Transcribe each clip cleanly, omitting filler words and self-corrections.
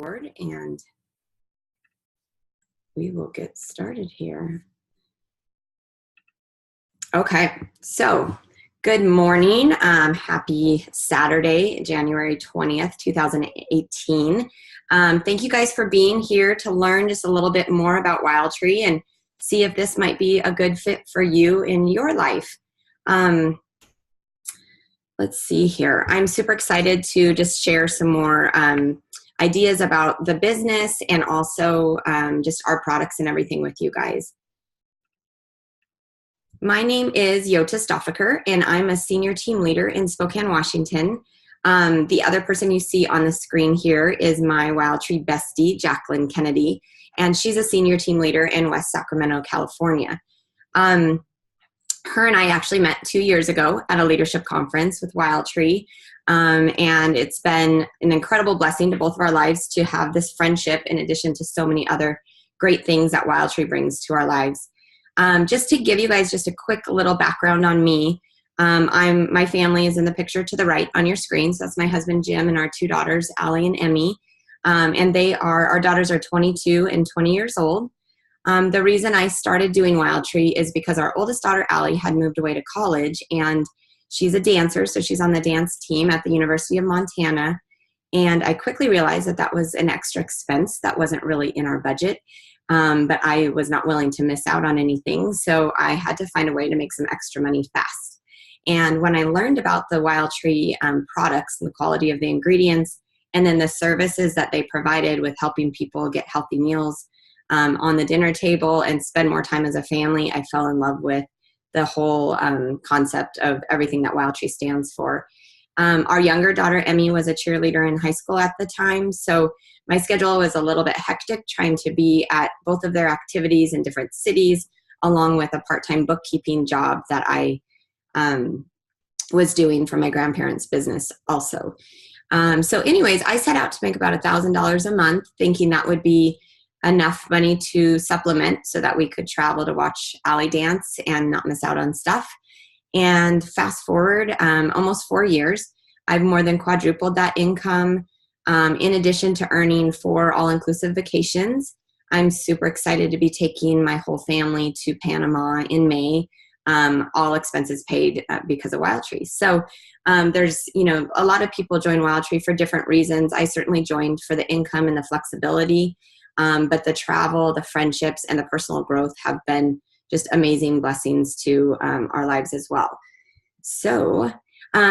And we will get started here. Okay, so good morning. Happy Saturday, January 20th, 2018. Thank you guys for being here to learn just a little bit more about Wildtree and see if this might be a good fit for you in your life. Let's see here. I'm super excited to just share some more ideas about the business and also just our products and everything with you guys. My name is Jota Stoffaker, and I'm a senior team leader in Spokane, Washington. The other person you see on the screen here is my Wildtree bestie, Jacqueline Kennedy, and she's a senior team leader in West Sacramento, California. Her and I actually met 2 years ago at a leadership conference with Wildtree, and it's been an incredible blessing to both of our lives to have this friendship in addition to so many other great things that Wildtree brings to our lives. Just to give you guys just a quick little background on me, my family is in the picture to the right on your screen. So that's my husband, Jim, and our two daughters, Allie and Emmy. And our daughters are 22 and 20 years old. The reason I started doing Wildtree is because our oldest daughter, Allie, had moved away to college, and she's a dancer. So she's on the dance team at the University of Montana. And I quickly realized that that was an extra expense that wasn't really in our budget. But I was not willing to miss out on anything, so I had to find a way to make some extra money fast. And when I learned about the Wildtree products and the quality of the ingredients, and then the services that they provided with helping people get healthy meals on the dinner table and spend more time as a family, I fell in love with the whole concept of everything that Wildtree stands for. Our younger daughter, Emmy, was a cheerleader in high school at the time, so my schedule was a little bit hectic trying to be at both of their activities in different cities, along with a part-time bookkeeping job that I was doing for my grandparents' business also. So anyways, I set out to make about $1,000 a month, thinking that would be enough money to supplement so that we could travel to watch Allie dance and not miss out on stuff. And fast forward almost 4 years, I've more than quadrupled that income. In addition to earning 4 all-inclusive vacations, I'm super excited to be taking my whole family to Panama in May, all expenses paid because of Wildtree. So there's, a lot of people join Wildtree for different reasons. I certainly joined for the income and the flexibility, but the travel, the friendships, and the personal growth have been just amazing blessings to our lives as well. So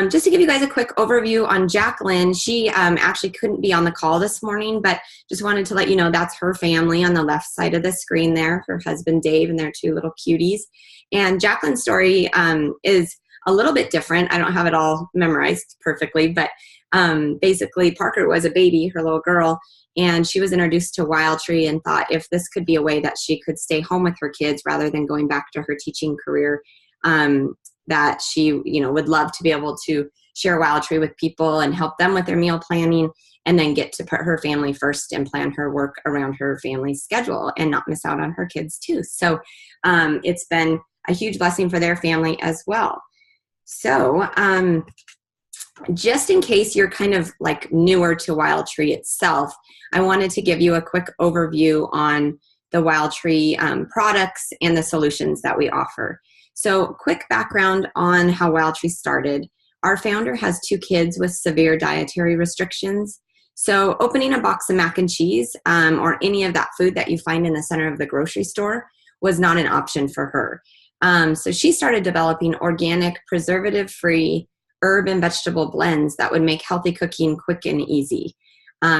just to give you guys a quick overview on Jacqueline, she actually couldn't be on the call this morning, but just wanted to let you know that's her family on the left side of the screen there, her husband Dave and their 2 little cuties. And Jacqueline's story is a little bit different. I don't have it all memorized perfectly, but basically Parker was a baby, her little girl, and she was introduced to Wildtree and thought if this could be a way that she could stay home with her kids rather than going back to her teaching career, that she, would love to be able to share Wildtree with people and help them with their meal planning, and then get to put her family first and plan her work around her family's schedule and not miss out on her kids too. So it's been a huge blessing for their family as well. So just in case you're kind of like newer to Wildtree itself, I wanted to give you a quick overview on the Wildtree products and the solutions that we offer. So quick background on how Wildtree started. Our founder has 2 kids with severe dietary restrictions. So opening a box of mac and cheese or any of that food that you find in the center of the grocery store was not an option for her. So she started developing organic, preservative-free herb and vegetable blends that would make healthy cooking quick and easy.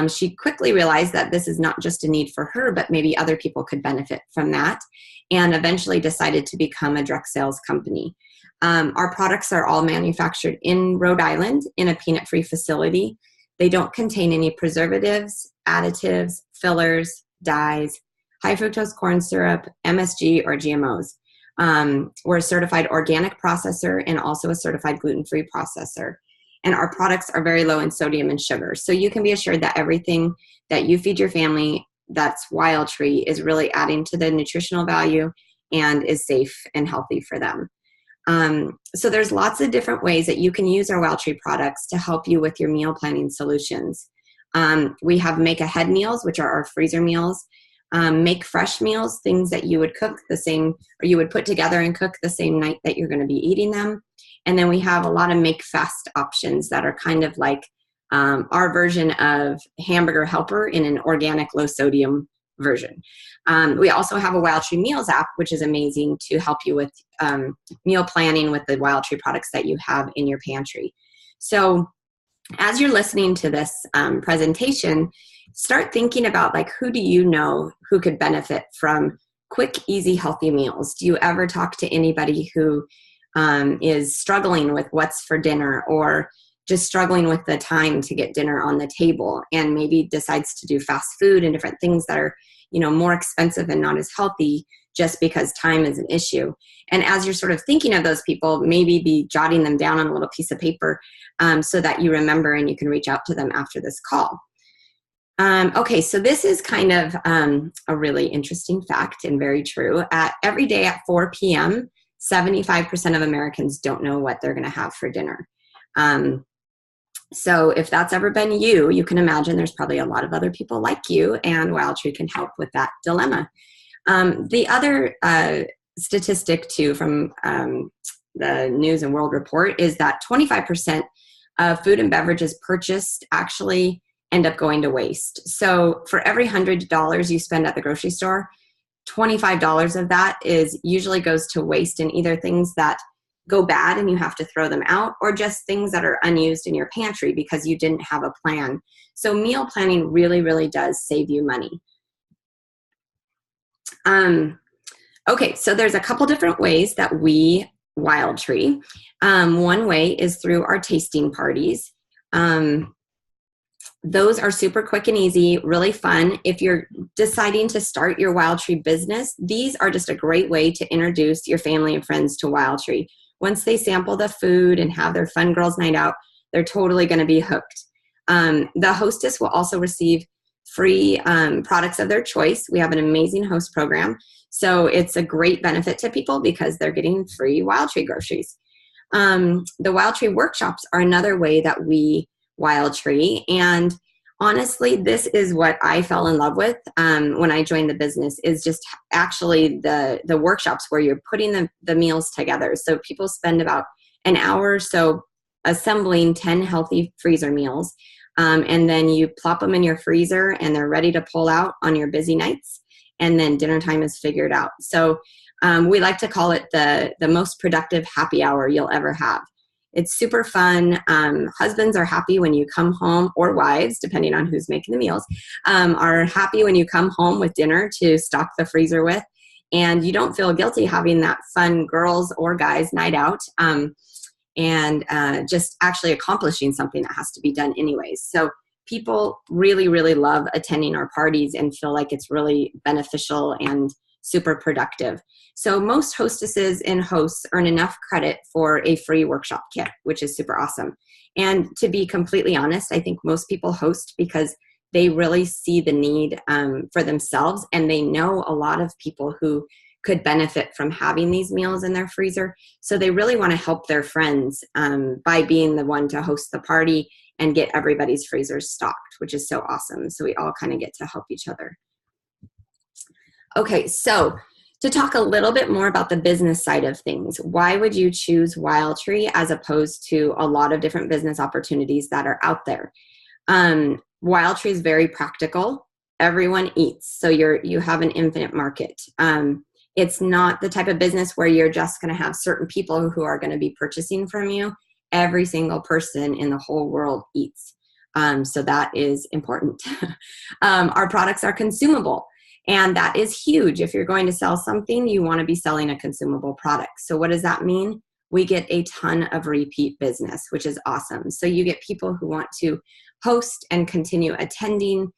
She quickly realized that this is not just a need for her, but maybe other people could benefit from that, and eventually decided to become a direct sales company. Our products are all manufactured in Rhode Island in a peanut-free facility. They don't contain any preservatives, additives, fillers, dyes, high fructose corn syrup, MSG, or GMOs. We're a certified organic processor and also a certified gluten-free processor. And our products are very low in sodium and sugar. So you can be assured that everything that you feed your family that's Wildtree is really adding to the nutritional value and is safe and healthy for them. So there's lots of different ways that you can use our Wildtree products to help you with your meal planning solutions. We have make ahead meals, which are our freezer meals. Make fresh meals, things that you would cook the same, or you would put together and cook the same night that you're going to be eating them. And then we have a lot of make fast options that are kind of like our version of Hamburger Helper in an organic, low sodium version. We also have a Wildtree Meals app, which is amazing to help you with meal planning with the Wildtree products that you have in your pantry. So as you're listening to this presentation, start thinking about, like, who do you know who could benefit from quick, easy, healthy meals? Do you ever talk to anybody who is struggling with what's for dinner, or just struggling with the time to get dinner on the table, and maybe decides to do fast food and different things that are, more expensive and not as healthy just because time is an issue? And as you're sort of thinking of those people, maybe be jotting them down on a little piece of paper so that you remember and you can reach out to them after this call. Okay, so this is kind of a really interesting fact and very true. Every day at 4 p.m., 75% of Americans don't know what they're going to have for dinner. So if that's ever been you, you can imagine there's probably a lot of other people like you, and Wildtree can help with that dilemma. The other statistic, too, from the News and World Report is that 25% of food and beverages purchased actually end up going to waste. So for every $100 you spend at the grocery store, $25 of that usually goes to waste in either things that go bad and you have to throw them out, or just things that are unused in your pantry because you didn't have a plan. So meal planning really, really does save you money. Okay, so there's a couple different ways that we Wildtree. One way is through our tasting parties. Those are super quick and easy, really fun. If you're deciding to start your Wildtree business, these are just a great way to introduce your family and friends to Wildtree. Once they sample the food and have their fun girls' night out, they're totally going to be hooked. The hostess will also receive free products of their choice. We have an amazing host program, so it's a great benefit to people because they're getting free Wildtree groceries. The Wildtree workshops are another way that we Wildtree, and honestly, this is what I fell in love with when I joined the business, is just actually the workshops where you're putting the meals together. So people spend about an hour or so assembling 10 healthy freezer meals, and then you plop them in your freezer and they're ready to pull out on your busy nights, and then dinner time is figured out. So we like to call it the most productive happy hour you'll ever have. It's super fun. Husbands are happy when you come home, or wives, depending on who's making the meals, are happy when you come home with dinner to stock the freezer with. And you don't feel guilty having that fun girls or guys night out, and just actually accomplishing something that has to be done anyways. So people really, really love attending our parties and feel like it's really beneficial and super productive. So most hostesses and hosts earn enough credit for a free workshop kit, which is super awesome. And to be completely honest, I think most people host because they really see the need for themselves, and they know a lot of people who could benefit from having these meals in their freezer. So they really want to help their friends by being the one to host the party and get everybody's freezers stocked, which is so awesome. So we all kind of get to help each other. Okay, so to talk a little bit more about the business side of things, why would you choose Wildtree as opposed to a lot of different business opportunities that are out there? Wildtree is very practical. Everyone eats, so you have an infinite market. It's not the type of business where you're just going to have certain people who are going to be purchasing from you. Every single person in the whole world eats, so that is important. Our products are consumable. And that is huge. If you're going to sell something, you want to be selling a consumable product. So what does that mean? We get a ton of repeat business, which is awesome. So you get people who want to host and continue attending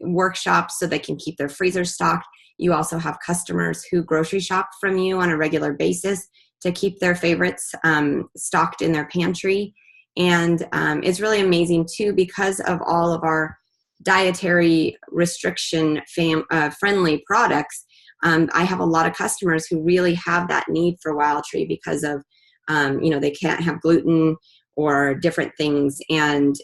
workshops so they can keep their freezers stocked. You also have customers who grocery shop from you on a regular basis to keep their favorites stocked in their pantry. And it's really amazing too, because of all of our dietary restriction friendly products. I have a lot of customers who really have that need for Wildtree because of, they can't have gluten, or different things. And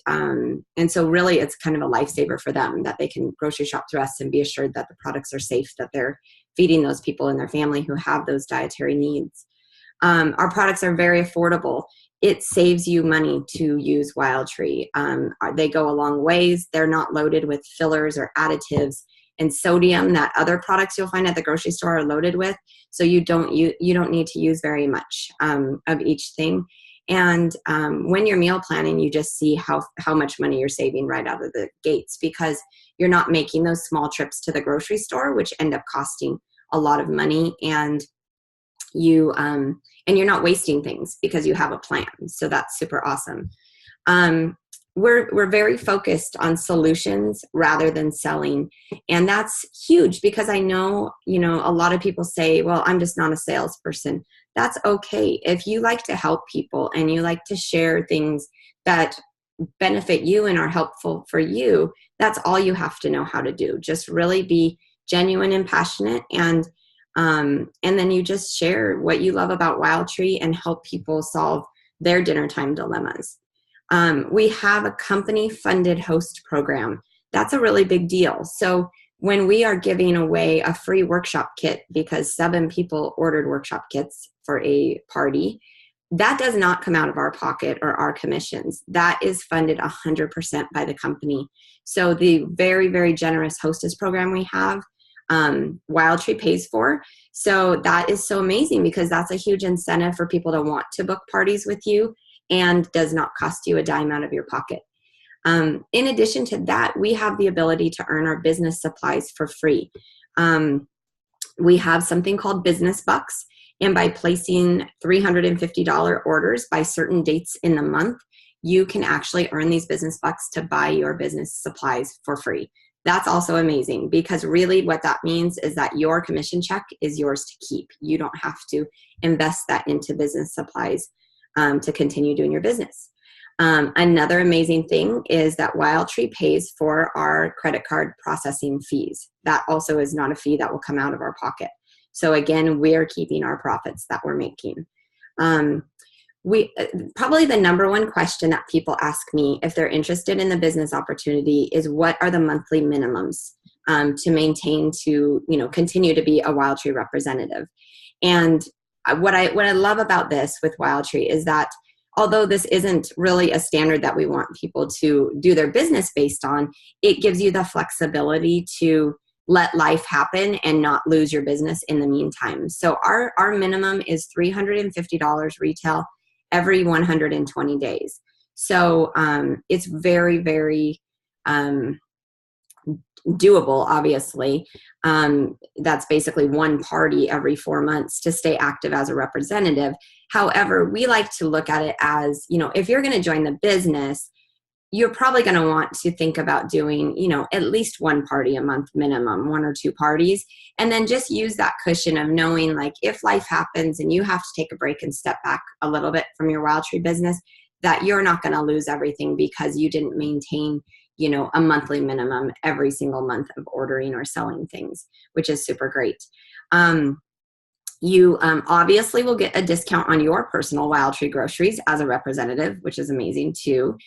so really it's kind of a lifesaver for them that they can grocery shop through us and be assured that the products are safe, that they're feeding those people in their family who have those dietary needs. Our products are very affordable. It saves you money to use Wildtree. They go a long ways. They're not loaded with fillers or additives and sodium that other products you'll find at the grocery store are loaded with. So you don't need to use very much of each thing. And when you're meal planning, you just see how much money you're saving right out of the gates, because you're not making those small trips to the grocery store, which end up costing a lot of money, and you're not wasting things because you have a plan. So that's super awesome. We're very focused on solutions rather than selling. And that's huge, because I know, a lot of people say, well, I'm just not a salesperson. That's okay. If you like to help people and you like to share things that benefit you and are helpful for you, that's all you have to know how to do. Just really be genuine and passionate, and then you just share what you love about Wildtree and help people solve their dinner time dilemmas. We have a company-funded host program. That's a really big deal. So when we are giving away a free workshop kit because 7 people ordered workshop kits for a party, that does not come out of our pocket or our commissions. That is funded 100% by the company. So the very, very generous hostess program we have, Wildtree pays for. So that is so amazing, because that's a huge incentive for people to want to book parties with you and does not cost you a dime out of your pocket. In addition to that, we have the ability to earn our business supplies for free. We have something called Business Bucks, and by placing $350 orders by certain dates in the month, you can actually earn these business bucks to buy your business supplies for free. That's also amazing, because really what that means is that your commission check is yours to keep. You don't have to invest that into business supplies to continue doing your business. Another amazing thing is that Wildtree pays for our credit card processing fees. That also is not a fee that will come out of our pocket. So again, we're keeping our profits that we're making. Probably the number one question that people ask me if they're interested in the business opportunity is, what are the monthly minimums to maintain to continue to be a Wildtree representative? And what I love about this with Wildtree is that although this isn't really a standard that we want people to do their business based on, it gives you the flexibility to let life happen and not lose your business in the meantime. So our minimum is $350 retail every 120 days. So it's very, very doable, obviously. That's basically one party every 4 months to stay active as a representative. However, we like to look at it as, if you're going to join the business, you're probably going to want to think about doing, at least one party a month minimum, 1 or 2 parties, and then just use that cushion of knowing, like, if life happens and you have to take a break and step back a little bit from your Wildtree business, that you're not going to lose everything because you didn't maintain, a monthly minimum every single month of ordering or selling things, which is super great. You obviously will get a discount on your personal Wildtree groceries as a representative, which is amazing too.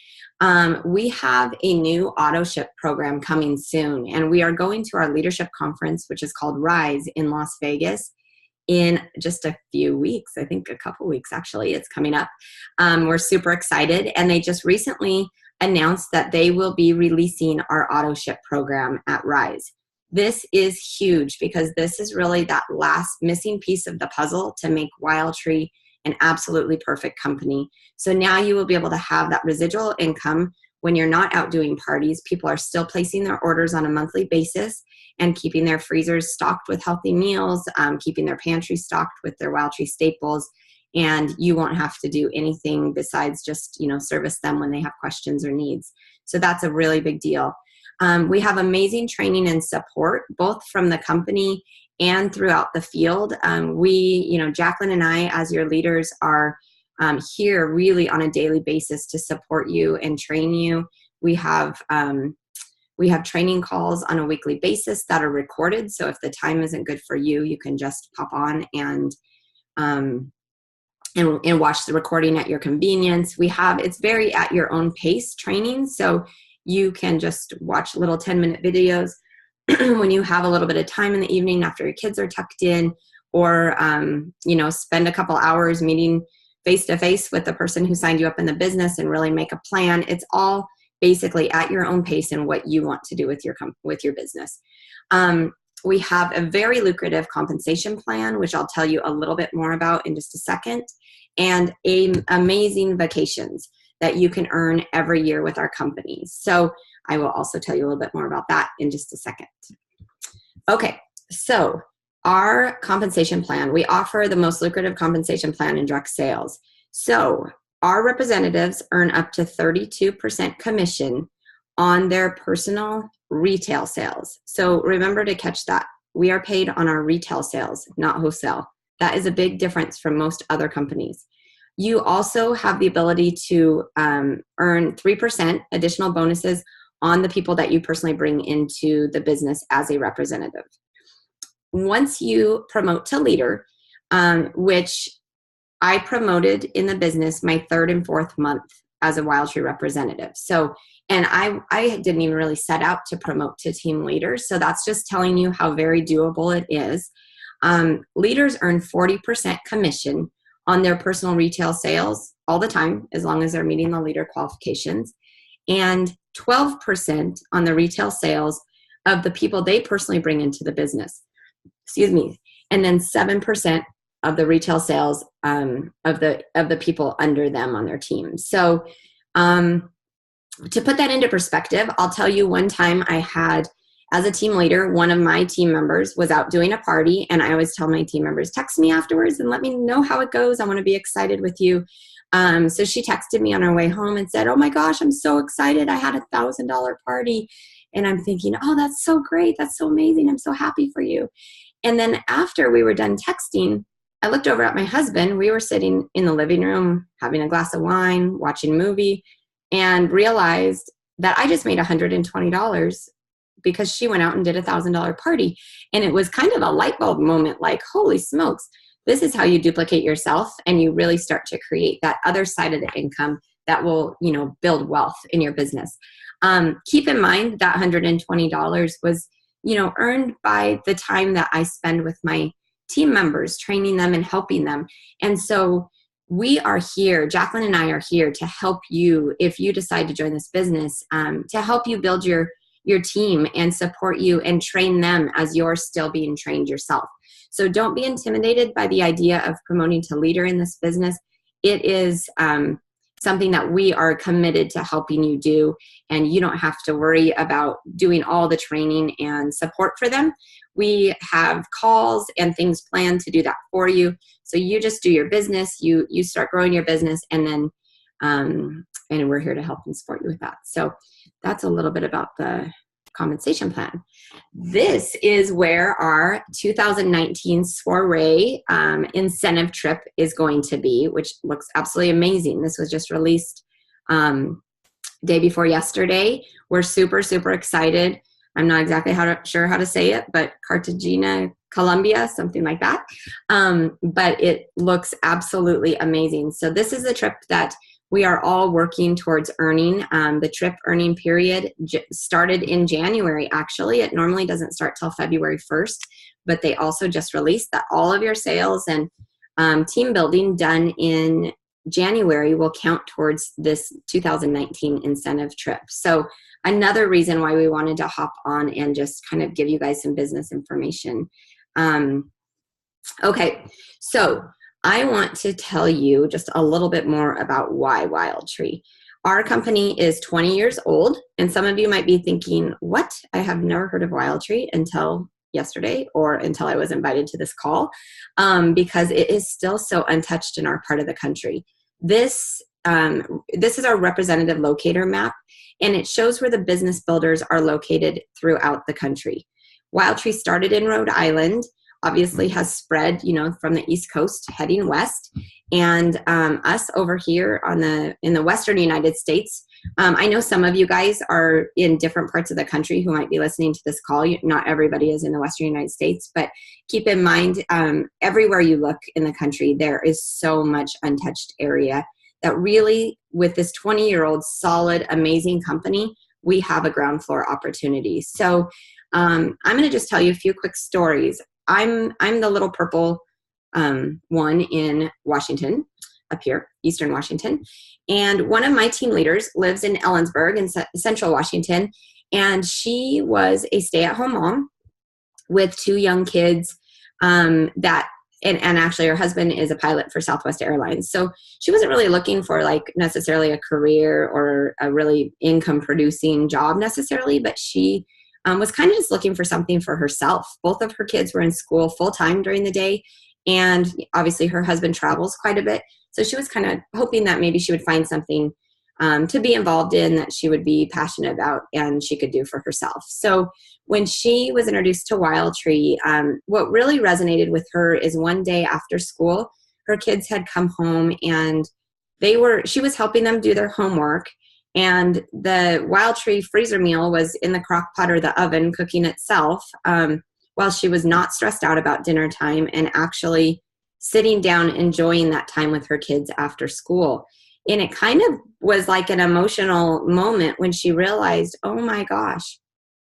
We have a new auto ship program coming soon, and we are going to our leadership conference, which is called Rise in Las Vegas, in just a few weeks. I think a couple weeks, actually. It's coming up. We're super excited, and they just recently announced that they will be releasing our auto ship program at Rise. This is huge, because this is really that last missing piece of the puzzle to make Wildtree an absolutely perfect company. So now you will be able to have that residual income when you're not out doing parties. People are still placing their orders on a monthly basis and keeping their freezers stocked with healthy meals, keeping their pantry stocked with their Wildtree staples, and you won't have to do anything besides just, service them when they have questions or needs. So that's a really big deal. We have amazing training and support, both from the company and throughout the field. Jacqueline and I, as your leaders, are here really on a daily basis to support you and train you. We have training calls on a weekly basis that are recorded. So if the time isn't good for you, you can just pop on and and watch the recording at your convenience. It's very at your own pace training. So you can just watch little 10-minute videos when you have a little bit of time in the evening after your kids are tucked in, or, spend a couple hours meeting face-to-face with the person who signed you up in the business and really make a plan. It's all basically at your own pace and what you want to do with your business. We have a very lucrative compensation plan, which I'll tell you a little bit more about in just a second, and amazing vacations that you can earn every year with our company. So I will also tell you a little bit more about that in just a second. Okay, so our compensation plan, we offer the most lucrative compensation plan in direct sales. So our representatives earn up to 32% commission on their personal retail sales. So remember to catch that. We are paid on our retail sales, not wholesale. That is a big difference from most other companies. You also have the ability to earn 3% additional bonuses on the people that you personally bring into the business as a representative. Once you promote to leader, which I promoted in the business my 3rd and 4th month as a Wildtree representative. So, and I didn't even really set out to promote to team leaders. So that's just telling you how very doable it is. Leaders earn 40% commission on their personal retail sales all the time, as long as they're meeting the leader qualifications, and 12% on the retail sales of the people they personally bring into the business. And then 7% of the retail sales of the people under them on their team. So to put that into perspective, I'll tell you one time I had, as a team leader, one of my team members was out doing a party, and I always tell my team members, text me afterwards and let me know how it goes. I want to be excited with you. So she texted me on her way home and said, oh my gosh, I'm so excited. I had $1,000 party. And I'm thinking, oh, that's so great. That's so amazing. I'm so happy for you. And then after we were done texting, I looked over at my husband. We were sitting in the living room, having a glass of wine, watching a movie, and realized that I just made $120 because she went out and did $1,000 party. And it was kind of a light bulb moment, like, holy smokes, this is how you duplicate yourself, and you really start to create that other side of the income that will, build wealth in your business. Keep in mind that $120 was, earned by the time that I spend with my team members, training them and helping them. And so we are here, Jacqueline and I are here to help you if you decide to join this business, to help you build your team and support you and train them as you're still being trained yourself. So don't be intimidated by the idea of promoting to leader in this business. It is something that we are committed to helping you do, and you don't have to worry about doing all the training and support for them. We have calls and things planned to do that for you. So you just do your business, you start growing your business, and then and we're here to help and support you with that. So that's a little bit about the compensation plan. This is where our 2019 soiree incentive trip is going to be, which looks absolutely amazing. This was just released day before yesterday. We're super, super excited. I'm not exactly sure how to say it, but Cartagena, Colombia, something like that. But it looks absolutely amazing. So this is the trip that we are all working towards earning. The trip earning period started in January, actually. It normally doesn't start till February 1st, but they also just released that all of your sales and team building done in January will count towards this 2019 incentive trip. So another reason why we wanted to hop on and just kind of give you guys some business information. Okay, so I want to tell you just a little bit more about why Wildtree. Our company is 20 years old, and some of you might be thinking, what? I have never heard of Wildtree until yesterday or until I was invited to this call, because it is still so untouched in our part of the country. This is our representative locator map, and it shows where the business builders are located throughout the country. Wildtree started in Rhode Island. obviously has spread, from the East Coast heading west, and us over here in the Western United States. I know some of you guys are in different parts of the country who might be listening to this call. Not everybody is in the Western United States, but keep in mind, everywhere you look in the country, there is so much untouched area that really, with this 20-year-old solid, amazing company, we have a ground floor opportunity. So I'm going to just tell you a few quick stories. I'm the little purple one in Washington, up here, Eastern Washington. And one of my team leaders lives in Ellensburg in Central Washington. And she was a stay-at-home mom with 2 young kids and actually her husband is a pilot for Southwest Airlines. So she wasn't really looking for like necessarily a career or a really income producing job necessarily, but she was kind of just looking for something for herself. Both of her kids were in school full time during the day. And obviously her husband travels quite a bit. So she was kind of hoping that maybe she would find something to be involved in that she would be passionate about and she could do for herself. So when she was introduced to Wildtree, what really resonated with her is one day after school, her kids had come home and she was helping them do their homework. And the Wildtree freezer meal was in the crock pot or the oven cooking itself, while she was not stressed out about dinner time and actually sitting down, enjoying that time with her kids after school. And it kind of was like an emotional moment when she realized, oh my gosh,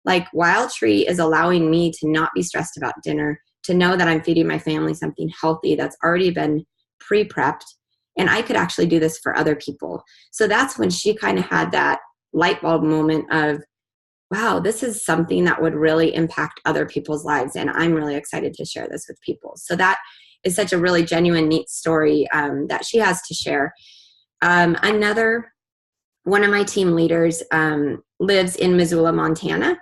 like Wildtree is allowing me to not be stressed about dinner, to know that I'm feeding my family something healthy that's already been pre-prepped, and I could actually do this for other people. So that's when she kind of had that light bulb moment of, wow, this is something that would really impact other people's lives, and I'm really excited to share this with people. So that is such a really genuine, neat story that she has to share. Another one of my team leaders lives in Missoula, Montana,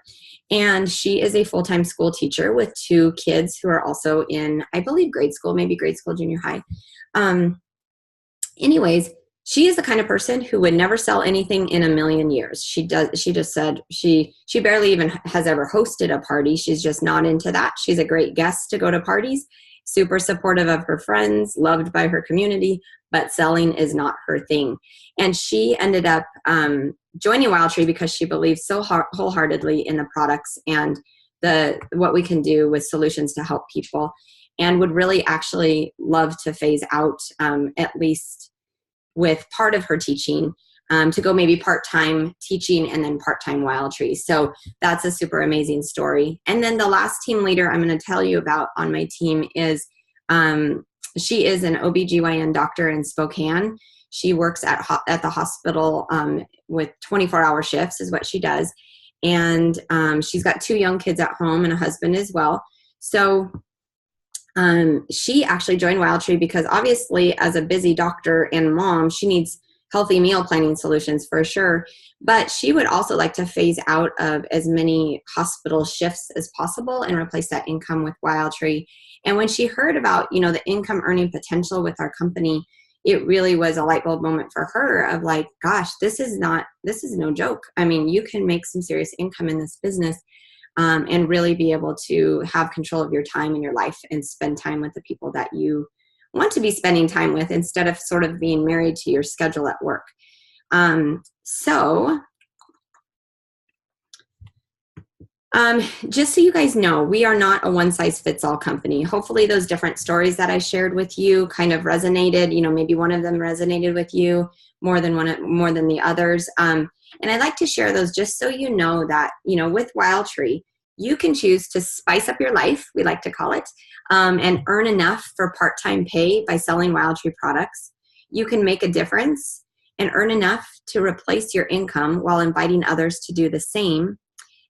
and she is a full-time school teacher with 2 kids who are also in, I believe, grade school, maybe grade school, junior high. Anyways, she is the kind of person who would never sell anything in a million years. She just said she barely even has ever hosted a party. She's just not into that. She's a great guest to go to parties, super supportive of her friends, loved by her community, but selling is not her thing. And she ended up joining Wildtree because she believes so wholeheartedly in the products and what we can do with solutions to help people, and would really actually love to phase out, at least with part of her teaching, to go maybe part-time teaching and then part-time Wildtree. So that's a super amazing story. And then the last team leader I'm going to tell you about on my team is, she is an OBGYN doctor in Spokane. She works at the hospital with 24-hour shifts is what she does. And she's got 2 young kids at home and a husband as well. So she actually joined Wildtree because obviously as a busy doctor and mom, she needs healthy meal planning solutions for sure. But she would also like to phase out of as many hospital shifts as possible and replace that income with Wildtree. And when she heard about, the income earning potential with our company, it really was a light bulb moment for her of like, gosh, this is no joke. I mean, you can make some serious income in this business. And really be able to have control of your time and your life and spend time with the people that you want to be spending time with instead of sort of being married to your schedule at work. Just so you guys know, we are not a one-size-fits-all company. Hopefully those different stories that I shared with you kind of resonated. Maybe one of them resonated with you more than the others. And I'd like to share those just so you know that, with Wildtree, you can choose to spice up your life, we like to call it, and earn enough for part-time pay by selling Wildtree products. You can make a difference and earn enough to replace your income while inviting others to do the same.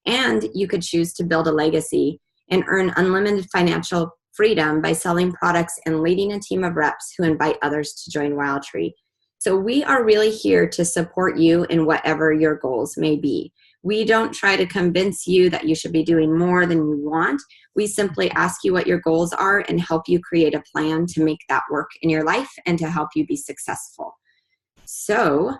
And you could choose to build a legacy and earn unlimited financial freedom by selling products and leading a team of reps who invite others to join Wildtree. So we are really here to support you in whatever your goals may be. We don't try to convince you that you should be doing more than you want. We simply ask you what your goals are and help you create a plan to make that work in your life and to help you be successful. So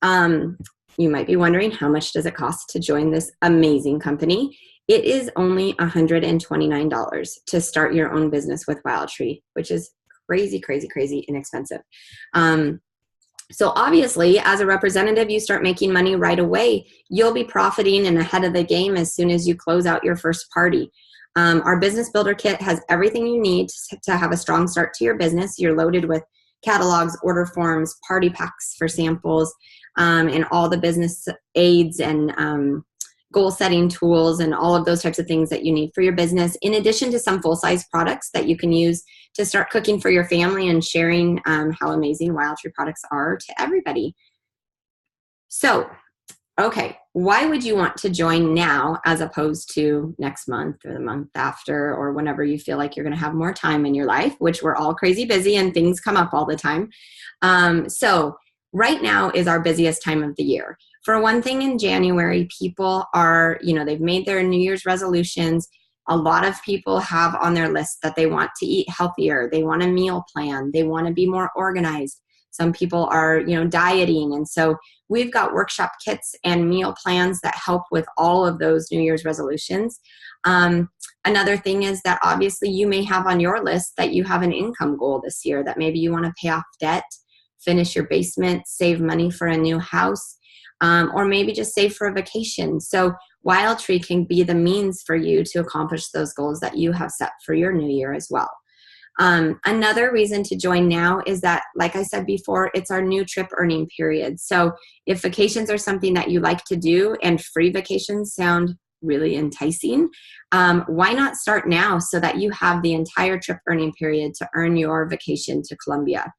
you might be wondering, how much does it cost to join this amazing company? It is only $129 to start your own business with Wildtree, which is crazy, crazy, crazy inexpensive. So obviously, as a representative, you start making money right away. You'll be profiting and ahead of the game as soon as you close out your first party. Our Business Builder Kit has everything you need to have a strong start to your business. You're loaded with catalogs, order forms, party packs for samples, and all the business aids and goal setting tools and all of those types of things that you need for your business, in addition to some full-size products that you can use to start cooking for your family and sharing how amazing Wildtree products are to everybody. So, okay, why would you want to join now as opposed to next month or the month after or whenever you feel like you're going to have more time in your life, which we're all crazy busy and things come up all the time. So right now is our busiest time of the year. For one thing, in January, people are, they've made their New Year's resolutions. A lot of people have on their list that they want to eat healthier. They want a meal plan. They want to be more organized. Some people are, dieting. And so we've got workshop kits and meal plans that help with all of those New Year's resolutions. Another thing is that obviously you may have on your list that you have an income goal this year, that maybe you want to pay off debt, finish your basement, save money for a new house, or maybe just save for a vacation. So Wildtree can be the means for you to accomplish those goals that you have set for your new year as well. Another reason to join now is that, like I said before, it's our new trip earning period. So if vacations are something that you like to do and free vacations sound really enticing, why not start now so that you have the entire trip earning period to earn your vacation to Colombia?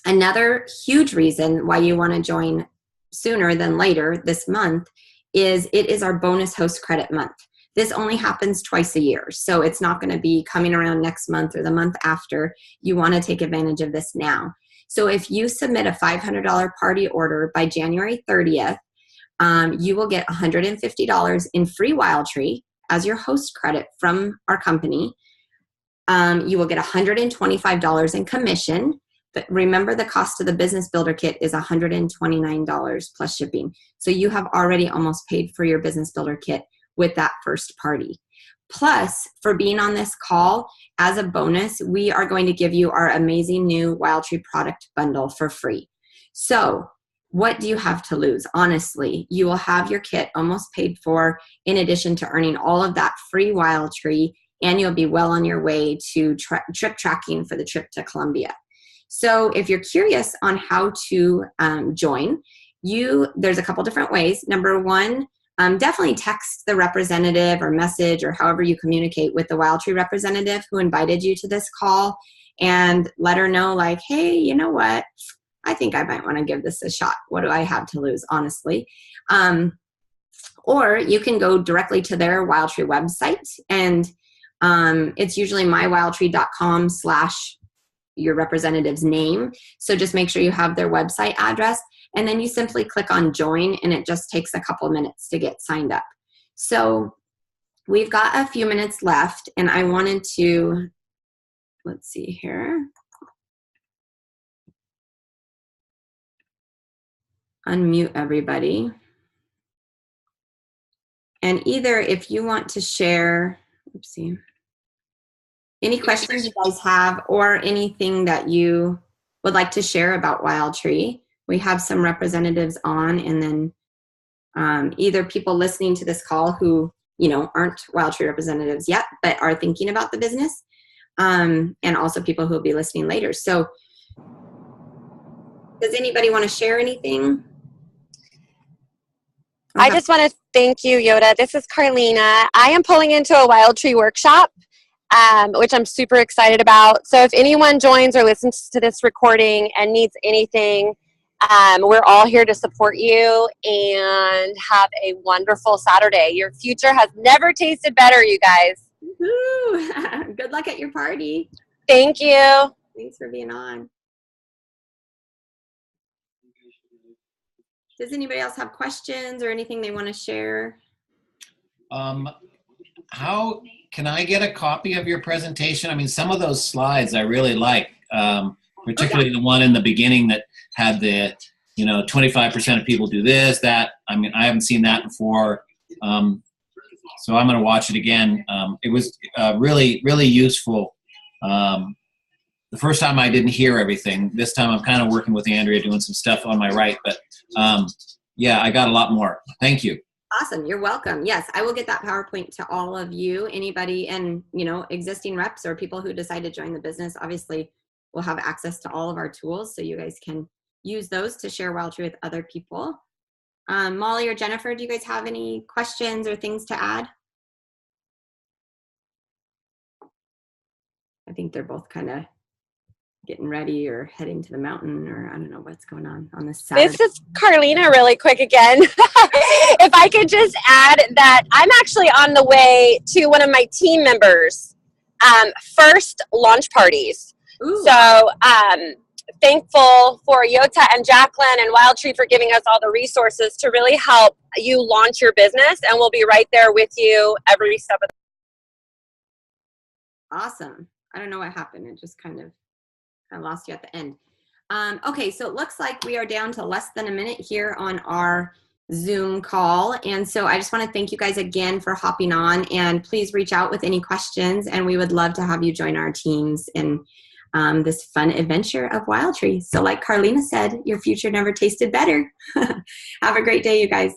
Another huge reason why you want to join sooner than later this month is it is our bonus host credit month. This only happens twice a year, so it's not going to be coming around next month or the month after. You want to take advantage of this now. So if you submit a $500 party order by January 30th, you will get $150 in free Wildtree as your host credit from our company. You will get $125 in commission. But remember, the cost of the Business Builder Kit is $129 plus shipping. So you have already almost paid for your Business Builder Kit with that first party. Plus, for being on this call, as a bonus, we are going to give you our amazing new Wildtree product bundle for free. So what do you have to lose? Honestly, you will have your kit almost paid for, in addition to earning all of that free Wildtree, and you'll be well on your way to trip tracking for the trip to Colombia. So if you're curious on how to join, there's a couple different ways. Number one, definitely text the representative or message or however you communicate with the Wildtree representative who invited you to this call, and let her know, like, hey, you know what? I think I might want to give this a shot. What do I have to lose, honestly? Or you can go directly to their Wildtree website, and it's usually mywildtree.com/ your representative's name. So just make sure you have their website address, and then you simply click on join, and it just takes a couple minutes to get signed up. So we've got a few minutes left, and I wanted to, let's see here, unmute everybody. And either if you want to share, oopsie, any questions you guys have or anything that you would like to share about Wildtree. We have some representatives on, and then either people listening to this call who, aren't Wildtree representatives yet, but are thinking about the business, and also people who will be listening later. So does anybody want to share anything? I just want to thank you, Yoda. This is Carlina. I am pulling into a Wildtree workshop, which I'm super excited about. So if anyone joins or listens to this recording and needs anything, we're all here to support you, and have a wonderful Saturday. Your future has never tasted better, you guys. Woo-hoo. Good luck at your party. Thank you. Thanks for being on. Does anybody else have questions or anything they want to share? How can I get a copy of your presentation? I mean, some of those slides I really like, particularly the one in the beginning that had the, 25% of people do this, that. I mean, I haven't seen that before. So I'm going to watch it again. It was really, really useful. The first time I didn't hear everything. This time I'm kind of working with Andrea doing some stuff on my right. But yeah, I got a lot more. Thank you. Awesome. You're welcome. Yes, I will get that PowerPoint to all of you. Anybody and, existing reps or people who decide to join the business, obviously will have access to all of our tools. So you guys can use those to share Wildtree with other people. Molly or Jennifer, do you guys have any questions or things to add? I think they're both kind of getting ready or heading to the mountain, or I don't know what's going on this Saturday. This is Carlina really quick again. If I could just add that I'm actually on the way to one of my team members' first launch parties. Ooh. So thankful for Yota and Jacqueline and Wildtree for giving us all the resources to really help you launch your business, and we'll be right there with you every step of the way. Awesome. I don't know what happened. It just kind of lost you at the end. Okay, so it looks like we are down to less than a minute here on our Zoom call. And so I just want to thank you guys again for hopping on, and please reach out with any questions, and we would love to have you join our teams in this fun adventure of Wildtree. So like Carlina said, your future never tasted better. Have a great day, you guys.